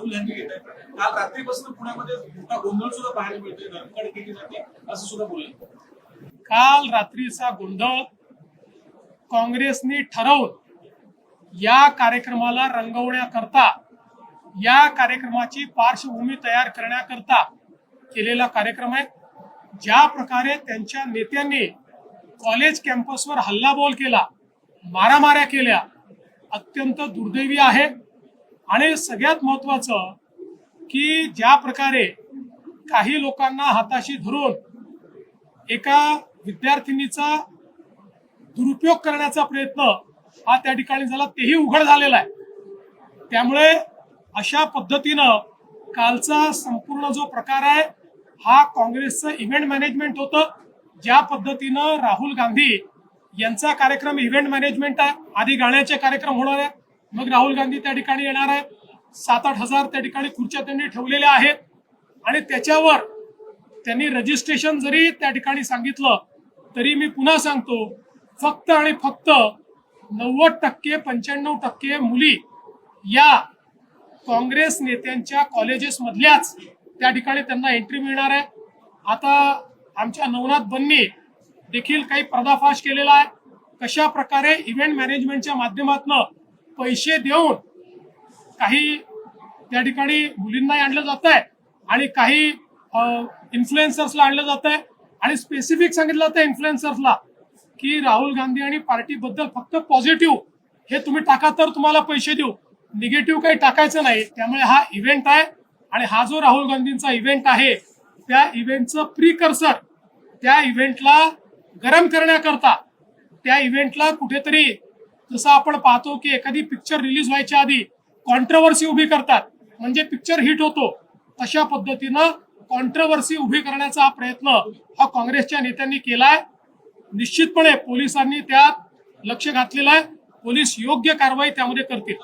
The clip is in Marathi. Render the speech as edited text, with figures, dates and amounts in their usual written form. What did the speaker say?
राहुल गांधी घेत आहेत. काल रात्रीपासून पुण्यामध्ये मोठा गोंधळ सुद्धा पाहायला मिळतोय, धर्मकार्ड केली जाते असं सुद्धा बोलले. काल रात्रीचा गोंधळ काँग्रेसने ठरवून या कार्यक्रमाला रंगवण्याकरता, या कार्यक्रमाची पार्श्वभूमी तयार करण्याकरता केलेला कार्यक्रम आहे. ज्या प्रकारे त्यांच्या नेत्यांनी कॉलेज कॅम्पसवर हल्लाबोल केला, मारामाऱ्या केल्या, अत्यंत दुर्दैवी आहे. आणि सगळ्यात महत्वाचं की ज्या प्रकारे काही लोकांना हाताशी धरून एका विद्यार्थिनीचा दुरुपयोग करण्याचा प्रयत्न हा त्या ठिकाणी झाला, तेही उघड झालेला आहे. त्यामुळे अशा पद्धतीनं कालचा संपूर्ण जो प्रकार आहे हा काँग्रेसचं इव्हेंट मॅनेजमेंट होतं. ज्या पद्धतीनं राहुल गांधी यांचा कार्यक्रम इव्हेंट मॅनेजमेंट आहे, आधी गाण्याचे कार्यक्रम होणार आहे, मग राहुल गांधी त्या ठिकाणी येणार आहे. 7-8 हजार त्या ठिकाणी खुर्च्या त्यांनी ठेवलेल्या आहेत आणि त्याच्यावर त्यांनी रजिस्ट्रेशन जरी त्या ठिकाणी सांगितलं तरी मी पुन्हा सांगतो, फक्त आणि फक्त 90% 95% मुली या काँग्रेस नेत्यांच्या कॉलेजेस मधल्याच त्या ठिकाणी त्यांना एंट्री मिळणार आहे. आता आमच्या नवनाथ बन्नी देखील काही पर्दाफाश केलेला आहे, कशा प्रकारे इव्हेंट मॅनेजमेंटच्या माध्यमातून पैसे देऊन काही त्या ठिकाणी मुलींना आणलं जात आहे आणि काही इन्फ्लुएन्सर्सला आणलं जात आहे. आणि स्पेसिफिक सांगितलं जातं इन्फ्लुएन्सर्सला की राहुल गांधी आणि पार्टीबद्दल फक्त पॉझिटिव्ह हे तुम्ही टाका तर तुम्हाला पैसे देऊ, निगेटिव्ह काही टाकायचं नाही. त्यामुळे हा इव्हेंट आहे आणि हा जो राहुल गांधींचा इव्हेंट आहे त्या इव्हेंटचं प्रिकर्सर, त्या इव्हेंटला गरम करण्याकरता, त्या इव्हेंटला कुठेतरी जसं आपण पाहतो की एखादी पिक्चर रिलीज व्हायच्या आधी कॉन्ट्रोवर्सी उभी करतात म्हणजे पिक्चर हिट होतो, तशा पद्धतीनं कॉन्ट्रोवर्सी उभी करण्याचा हा प्रयत्न हा काँग्रेसच्या नेत्यांनी केलाय. निश्चितपणे पोलिसांनी त्यात लक्ष घातलेलं आहे. पोलीस योग्य कारवाई त्यामध्ये करतील.